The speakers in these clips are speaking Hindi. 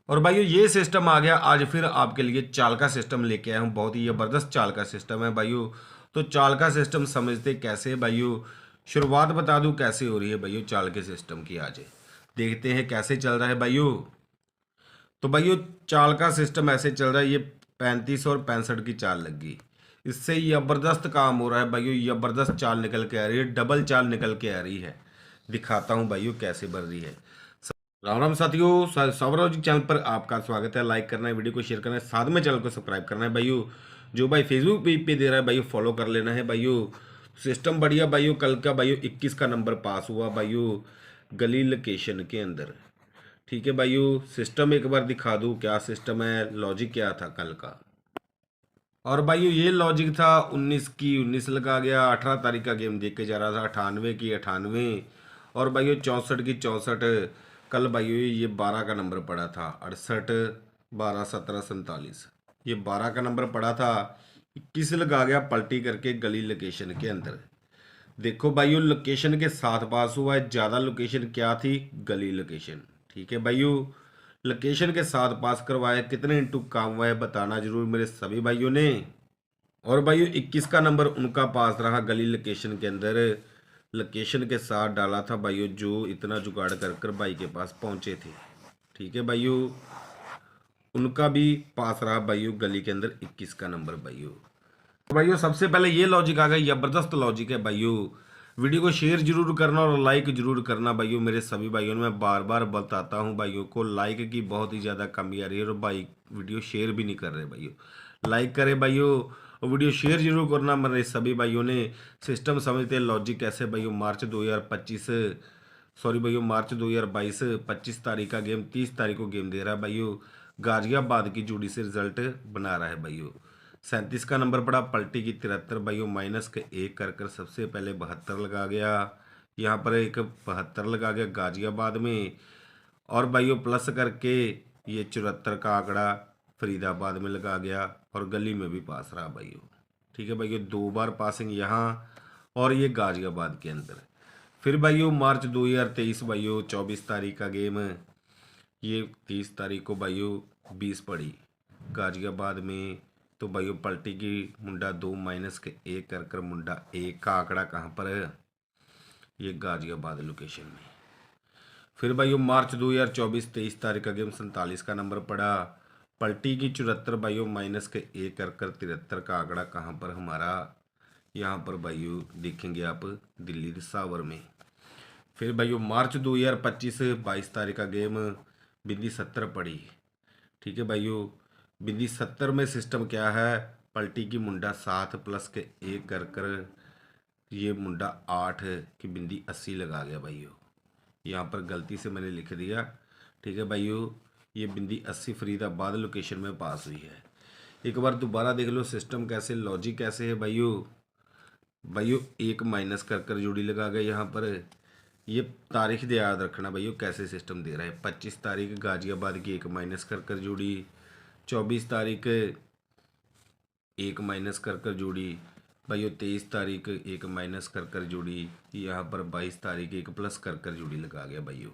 और भाइयों ये सिस्टम आ गया। आज फिर आपके लिए चाल का सिस्टम लेके आया हूँ। बहुत ही ज़बरदस्त चाल का सिस्टम है भाइयों। तो चाल का सिस्टम समझते कैसे है भाइयों। शुरुआत बता दूँ कैसे हो रही है भाइयों चाल के सिस्टम की। आज देखते हैं कैसे चल रहा है भाइयों। तो भाइयों चाल का सिस्टम ऐसे चल रहा है। ये 35 और 65 की चाल लग गई। इससे ज़बरदस्त काम हो रहा है भाइयों। ज़बरदस्त चाल निकल के आ रही है, डबल चाल निकल के आ रही है। दिखाता हूँ भाइयों कैसे बन रही है। राम राम साथियों, सौरभ जी चैनल पर आपका स्वागत है। लाइक करना है, वीडियो को शेयर करना है, साथ में चैनल को सब्सक्राइब करना है भाइयों। जो भाई फेसबुक पेज पे दे रहा है भाइयों फॉलो कर लेना है भाइयों। सिस्टम बढ़िया भाइयों। कल का भाइयों 21 का नंबर पास हुआ भाइयों गली लोकेशन के अंदर। ठीक है भाइयों, सिस्टम एक बार दिखा दूँ क्या सिस्टम है, लॉजिक क्या था कल का। और भाइयों ये लॉजिक था 19 की 19 लगा गया। 18 तारीख का गेम देख के जा रहा था, 98 की 98। और भाइयों 64 की 64। कल भाइयों ये 12 का नंबर पड़ा था, 68 12 17 47। ये 12 का नंबर पड़ा था। 21 लगा गया पलटी करके गली लोकेशन के अंदर। देखो भाइयों लोकेशन के साथ पास हुआ है। ज़्यादा लोकेशन क्या थी, गली लोकेशन। ठीक है भाइयों, लोकेशन के साथ पास करवाया। कितने इंटू काम हुआ है बताना जरूर मेरे सभी भाइयों ने। और भाइयों 21 का नंबर उनका पास रहा गली लोकेशन के अंदर। लोकेशन के साथ डाला था भाइयों जो इतना जुगाड़ कर कर भाई के पास पहुंचे थे। ठीक है भाइयों, उनका भी पास रहा भाइयों गली के अंदर 21 का नंबर भाइयों। तो भाइयों सबसे पहले ये लॉजिक आ गया, जबरदस्त लॉजिक है भाइयों। वीडियो को शेयर जरूर करना और लाइक जरूर करना भाइयों। मेरे सभी भाइयों ने मैं बार बार बताता हूँ भाइयों को, लाइक की बहुत ही ज़्यादा कमी आ रही है और भाई वीडियो शेयर भी नहीं कर रहे भाइयों। लाइक करें भाइयों और वीडियो शेयर जरूर करना मेरे सभी भाइयों ने। सिस्टम समझते हैं लॉजिक कैसे भाइयों। मार्च 2025 सॉरी भाइयों मार्च 2022 25 तारीख का गेम 30 तारीख को गेम दे रहा है भाइयों। गाजियाबाद की जोड़ी से रिजल्ट बना रहा है भाइयों। 37 का नंबर पड़ा, पलटी की 73 भाइयों। माइनस के एक कर कर सबसे पहले 72 लगा गया। यहाँ पर एक 72 लगा गया गाजियाबाद में। और भाइयों प्लस करके ये 74 का आंकड़ा फरीदाबाद में लगा गया और गली में भी पास रहा भाइयों। ठीक है भाइयों, दो बार पासिंग यहाँ और ये गाजियाबाद के अंदर। फिर भाइयों मार्च 2023 भाइयों 24 तारीख का गेम। ये 30 तारीख को भाइयों 20 पड़ी गाजियाबाद में। तो भाइयों पलटी की मुंडा 2 माइनस के एक कर कर मुंडा एक का आंकड़ा कहाँ पर है, ये गाजियाबाद लोकेशन में। फिर भाइयों मार्च 2024 23 तारीख का गेम 47 का नंबर पड़ा। पलटी की 74 भाइयों माइनस के एक कर कर 73 का आंकड़ा कहाँ पर हमारा, यहाँ पर भाइयों देखेंगे आप दिल्ली रिसावर में। फिर भाइयों मार्च 2025 22 तारीख का गेम बिंदी 70 पड़ी। ठीक है भाइयों, बिंदी 70 में सिस्टम क्या है, पलटी की मुंडा 7 प्लस के एक कर कर ये मुंडा 8 की बिंदी 80 लगा गया भाइयों। यहाँ पर गलती से मैंने लिख दिया। ठीक है भाइयों, ये बिंदी 80 फरीदाबाद लोकेशन में पास हुई है। एक बार दोबारा देख लो सिस्टम कैसे, लॉजिक कैसे है भाइयों। भाइयों एक माइनस कर कर जोड़ी लगा गया यहाँ पर। ये तारीख दे याद रखना भाइयों कैसे सिस्टम दे रहा है। 25 तारीख गाजियाबाद की एक माइनस कर कर जोड़ी। 24 तारीख एक माइनस कर कर जोड़ी भाइयों। 23 तारीख एक माइनस कर कर जोड़ी। यहाँ पर 22 तारीख एक प्लस कर कर जोड़ी लगा गया भाइयों।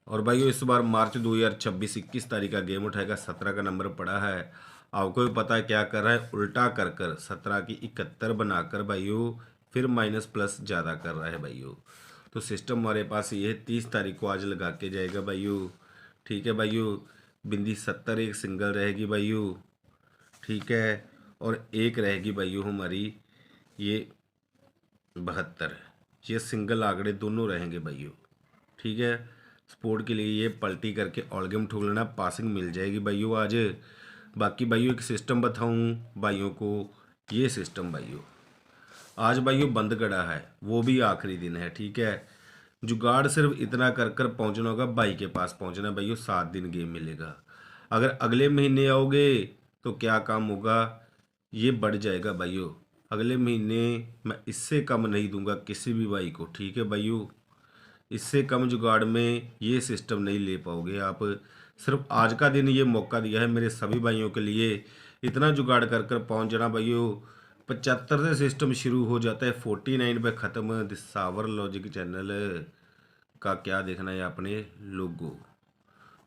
और भाइयों इस बार मार्च 2026 21 तारीख का गेम उठाएगा। 17 का नंबर पड़ा है। आपको भी पता है क्या कर रहा है, उल्टा कर कर 17 की 71 बनाकर भाइयों फिर माइनस प्लस ज़्यादा कर रहा है भाइयों। तो सिस्टम हमारे पास ये 30 तारीख को आज लगा के जाएगा भाइयों। ठीक है भाइयों, बिंदी 70 एक सिंगल रहेगी भाइयों। ठीक है, और एक रहेगी भाइयों हमारी ये 72। ये सिंगल आंकड़े दोनों रहेंगे भाइयों। ठीक है, स्पोर्ट के लिए ये पलटी करके ऑल गेम ठोक लेना, पासिंग मिल जाएगी भाइयों आज। बाकी भाइयों एक सिस्टम बताऊं भाइयों को। ये सिस्टम भाइयों आज भाइयों बंद कड़ा है, वो भी आखिरी दिन है। ठीक है, जुगाड़ सिर्फ इतना कर कर पहुंचना होगा, भाई के पास पहुंचना है भाइयों। 7 दिन गेम मिलेगा। अगर अगले महीने आओगे तो क्या काम होगा, ये बढ़ जाएगा भाइयों। अगले महीने मैं इससे कम नहीं दूंगा किसी भी भाई को। ठीक है भाइयों, इससे कम जुगाड़ में ये सिस्टम नहीं ले पाओगे आप। सिर्फ आज का दिन ये मौका दिया है मेरे सभी भाइयों के लिए। इतना जुगाड़ कर कर पहुँच जाना भाइयों। 75 से सिस्टम शुरू हो जाता है, 49 पे ख़त्म। दिसावर लॉजिक चैनल का क्या देखना है आपने लोगो।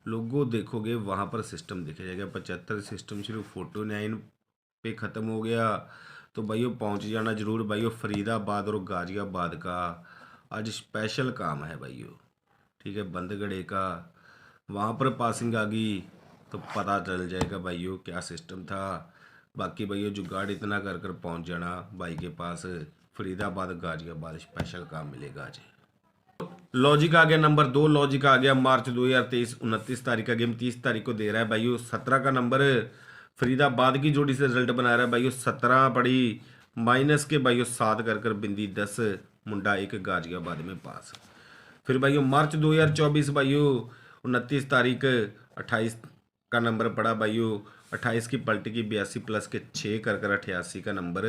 लोगो देखोगे वहाँ पर सिस्टम दिख जाएगा 75 सिस्टम शुरू 49 पे ख़त्म हो गया। तो भाइयों पहुँच जाना ज़रूर भाइयों, फरीदाबाद और गाज़ियाबाद का आज स्पेशल काम है भाइयों, ठीक है। बंदगढ़े का वहाँ पर पासिंग आ गई तो पता चल जाएगा भाइयों क्या सिस्टम था। बाकी भाइयों जुगाड़ इतना कर कर पहुँच जाना भाई के पास, फरीदाबाद गाज़ियाबाद स्पेशल काम मिलेगा आज। लॉजिक आ गया नंबर 2, लॉजिक आ गया मार्च 2023 29 तारीख का गेम 30 तारीख को दे रहा है भाइयों। 17 का नंबर फरीदाबाद की जोड़ी से रिजल्ट बना रहा है भाइयों। 17 पड़ी माइनस के भाइयों 7 कर कर बिंदी 10 मुंडा 1 गाजियाबाद में पास। फिर भाइयों मार्च 2024 भाइयों 29 तारीख 28 का नंबर पड़ा भाइयों। 28 की पलटी की 82 प्लस के 6 कर कर 88 का नंबर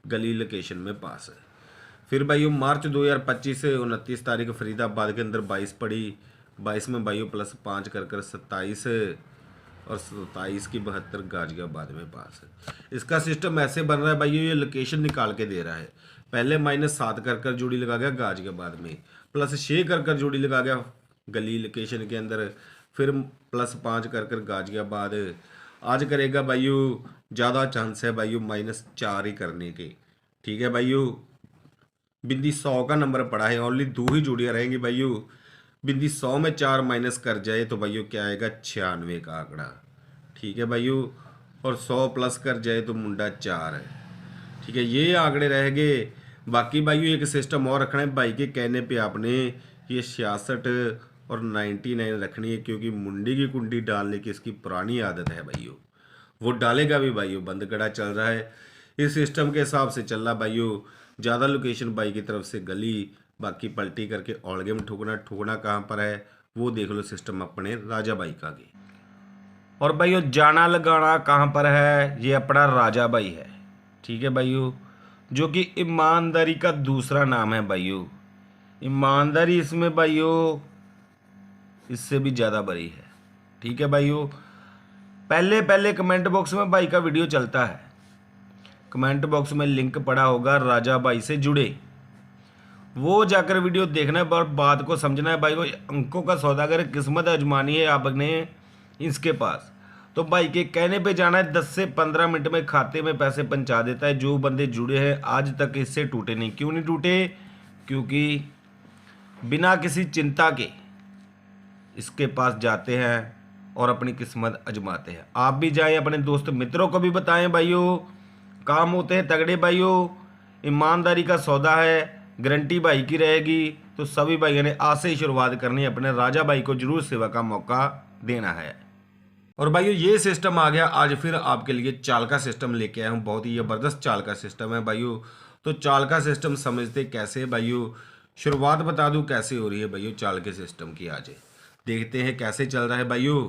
गली लोकेशन में पास है। फिर भाइयों मार्च 2025 से 29 तारीख फरीदाबाद के अंदर 22 पड़ी, 22 में भाइयों प्लस 5 कर कर 27 और 27 की 72 गाजियाबाद में पास है। इसका सिस्टम ऐसे बन रहा है भाइयों, ये लोकेशन निकाल के दे रहा है। पहले -7 कर कर जोड़ी लगा गया गाजियाबाद में, प्लस 6 कर कर जोड़ी लगा गया गली लोकेशन के अंदर, फिर प्लस 5 कर कर गाजियाबाद। आज करेगा भाइयों, ज़्यादा चांस है भाइयों -4 ही करने के, ठीक है भाइयों। बिंदी 100 का नंबर पड़ा है, ओनली 2 ही जोड़ियाँ रहेंगी भाइयों। बिंदी 100 में 4 माइनस कर जाए तो भाइयों क्या आएगा 96 का आंकड़ा, ठीक है भाइयों। और 100 प्लस कर जाए तो मुंडा 4 है, ठीक है। ये आंकड़े रह गए। बाकी भाइयों एक सिस्टम और रखना है भाई के कहने पे आपने, ये 66 और 99 रखनी है, क्योंकि मुंडी की कुंडी डालने की इसकी पुरानी आदत है भाइयों। वो डालेगा भी भाइयों, बंदगढ़ा चल रहा है इस सिस्टम के हिसाब से चल रहा भाइयों। ज़्यादा लोकेशन बाई की तरफ से गली, बाकी पलटी करके ऑलगे में ठोकना। ठोकना कहाँ पर है वो देख लो सिस्टम अपने राजा बाई का आगे। और भाइयों जाना लगाना कहाँ पर है, ये अपना राजा बाई है, ठीक है भाइयों, जो कि ईमानदारी का दूसरा नाम है भाइयों। ईमानदारी इसमें भाइयों इससे भी ज़्यादा बड़ी है, ठीक है भाइयों। पहले पहले कमेंट बॉक्स में भाई का वीडियो चलता है, कमेंट बॉक्स में लिंक पड़ा होगा, राजा भाई से जुड़े, वो जाकर वीडियो देखना है। पर बात को समझना है भाई को, अंकों का सौदागर किस्मत आजमानी है आपने इसके पास, तो भाई के कहने पे जाना है। 10 से 15 मिनट में खाते में पैसे पहुंचा देता है। जो बंदे जुड़े हैं आज तक इससे टूटे नहीं। क्यों नहीं टूटे? क्योंकि बिना किसी चिंता के इसके पास जाते हैं और अपनी किस्मत आजमाते हैं। आप भी जाएं, अपने दोस्त मित्रों को भी बताएं भाइयों, काम होते हैं तगड़े भाइयों। ईमानदारी का सौदा है, गारंटी भाई की रहेगी। तो सभी भाइयों ने आज से ही शुरुआत करनी है, अपने राजा भाई को जरूर सेवा का मौका देना है। और भाइयों ये सिस्टम आ गया आज फिर आपके लिए, चाल का सिस्टम लेके आया हूँ। बहुत ही ज़बरदस्त चाल का सिस्टम है भाइयों। तो चाल का सिस्टम समझते कैसे भाइयों, शुरुआत बता दूँ कैसे हो रही है भाइयों चाल के सिस्टम की। आज देखते हैं कैसे चल रहा है भाइयों।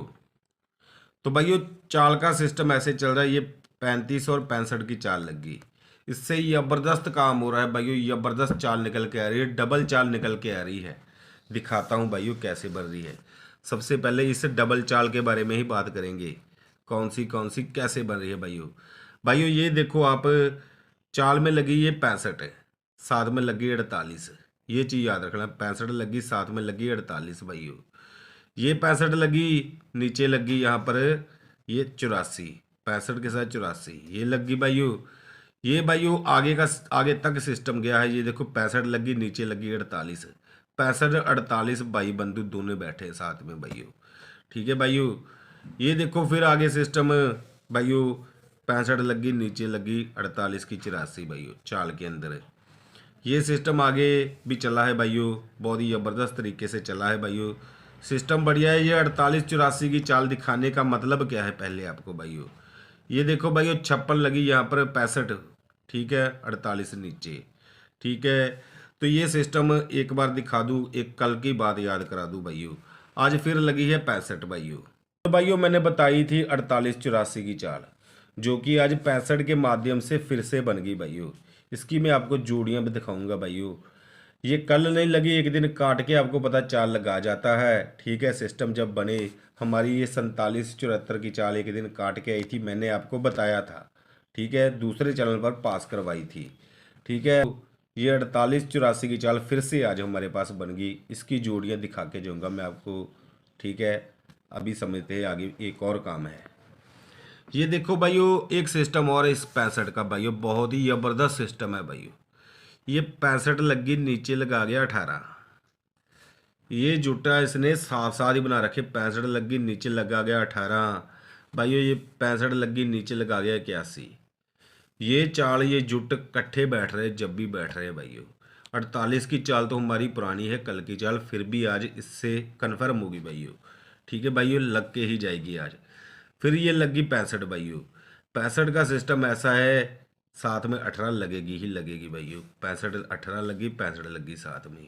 तो भाइयों चाल का सिस्टम ऐसे चल रहा है, ये 35 और 65 की चाल लग गई, इससे ज़बरदस्त काम हो रहा है भाइयों। ज़बरदस्त चाल निकल के आ रही है, डबल चाल निकल के आ रही है। दिखाता हूँ भाइयों कैसे बन रही है। सबसे पहले इस डबल चाल के बारे में ही बात करेंगे, कौन सी कैसे बन रही है भाइयों। भाइयों ये देखो आप, चाल में लगी ये 65 है, साथ में लगी 48। ये चीज़ याद रखना, 65 लगी साथ में लगी 48 भाइयों। ये 65 लगी, नीचे लगी यहाँ पर ये 84, 65 के साथ 84 ये लगी भाइयों। ये भाइयों आगे तक सिस्टम गया है। ये देखो 65 लगी, नीचे लगी 48, 65 48 भाई बंधु दोनों बैठे साथ में भाइयों, ठीक है भाइयों। ये देखो फिर आगे सिस्टम भाइयों, 65 लगी, नीचे लगी 48 की 84 भाइयों चाल के अंदर। ये सिस्टम आगे भी चला है भाइयों, बहुत ही ज़बरदस्त तरीके से चला है भाइयों। सिस्टम बढ़िया है। ये 48 84 की चाल दिखाने का मतलब क्या है पहले आपको भाइयों, ये देखो भाइयों 56 लगी यहाँ पर 65, ठीक है, 48 नीचे, ठीक है। तो ये सिस्टम एक बार दिखा दूँ, एक कल की बात याद करा दूँ भाइयों। आज फिर लगी है 65 भाइयों। तो भाइयों मैंने बताई थी 48 84 की चाल, जो कि आज 65 के माध्यम से फिर से बन गई भाइयों। इसकी मैं आपको जोड़ियाँ भी दिखाऊंगा भाइयों। ये कल नहीं लगी, एक दिन काट के आपको पता चाल लगा जाता है, ठीक है। सिस्टम जब बने, हमारी ये 47 74 की चाल एक दिन काट के आई थी, मैंने आपको बताया था, ठीक है, दूसरे चैनल पर पास करवाई थी, ठीक है। ये 48 84 की चाल फिर से आज हमारे पास बन गई। इसकी जोड़ियाँ दिखा के जाऊँगा मैं आपको, ठीक है। अभी समझते हैं आगे एक और काम है। ये देखो भाइयों एक सिस्टम और है इस 65 का भाइयों, बहुत ही ज़बरदस्त सिस्टम है भाइयों। ये 65 लगी नीचे लगा गया 18, ये जुटा इसने साथ साथ ही बना रखे। 65 लगी नीचे लगा गया 18 भाइयों, ये 65 लगी नीचे लगा गया 81। ये चाल ये जुट कट्ठे बैठ रहे जब भी बैठ रहे हैं भाइयों। 48 की चाल तो हमारी पुरानी है, कल की चाल फिर भी आज इससे कन्फर्म होगी भाइयों। ठीक है भाइयों, लग के ही जाएगी आज। फिर ये लगी 65 भाइयों। 65 का सिस्टम ऐसा है, साथ में 18 लगेगी ही लगेगी भाइयों। 65 18 लगी, 65 लगी साथ में।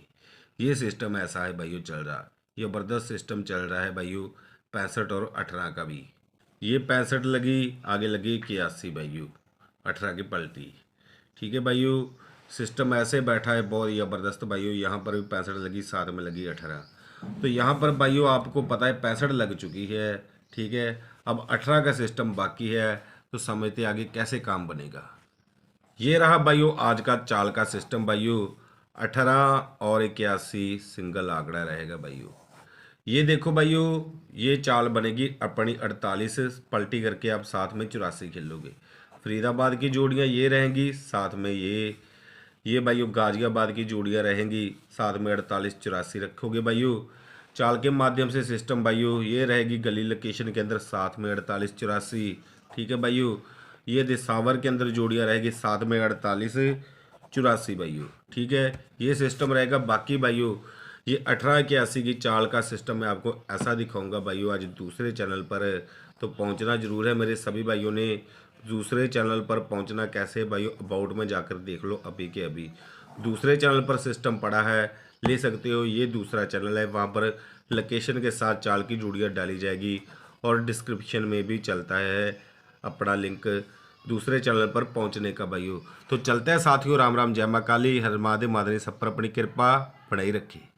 ये सिस्टम ऐसा है भाइयों चल रहा, ज़बरदस्त सिस्टम चल रहा है भाइयों 65 और 18 का भी। ये 65 लगी, आगे लगी 81 भाइयों, 18 की पलटी। ठीक है भाइयों, सिस्टम ऐसे बैठा है बहुत ज़बरदस्त भाइयों। यहाँ पर भी 65 लगी, साथ में लगी 18। तो यहाँ पर भाइयों आपको पता है 65 लग चुकी है। ठीक है, अब 18 का सिस्टम बाकी है, तो समझते आगे कैसे काम बनेगा। ये रहा भाइयों आज का चाल का सिस्टम भाइयों। 18 और 81 सिंगल आंकड़ा रहेगा भाइयों। ये देखो भाइयों, ये चाल बनेगी अपनी 48, पलटी करके आप साथ में 84 खेलोगे। फरीदाबाद की जोड़ियाँ ये रहेंगी, साथ में ये भाइयों गाजियाबाद की जोड़ियाँ रहेंगी, साथ में 48 84 रखोगे भाइयों। चाल के माध्यम से सिस्टम भाइयों ये रहेगी गली लोकेशन के अंदर, साथ में 48 84। ठीक है भाइयों, ये दिसावर के अंदर जोड़ियाँ रहेगी, साथ में 48 84 भाइयों। ठीक है, ये सिस्टम रहेगा। बाकी भाइयों ये 18 81 की चाल का सिस्टम मैं आपको ऐसा दिखाऊंगा भाइयों आज दूसरे चैनल पर, तो पहुंचना जरूर है मेरे सभी भाइयों ने। दूसरे चैनल पर पहुंचना कैसे भाइयों, अबाउट में जाकर देख लो, अभी के अभी दूसरे चैनल पर सिस्टम पड़ा है, ले सकते हो। ये दूसरा चैनल है, वहाँ पर लोकेशन के साथ चाल की जोड़ियाँ डाली जाएगी, और डिस्क्रिप्शन में भी चलता है अपना लिंक दूसरे चैनल पर पहुंचने का भाइयों। तो चलते हैं साथियों, राम राम, जय मां काली, हर महादेव, मादनी सब पर अपनी कृपा बनाई रखी।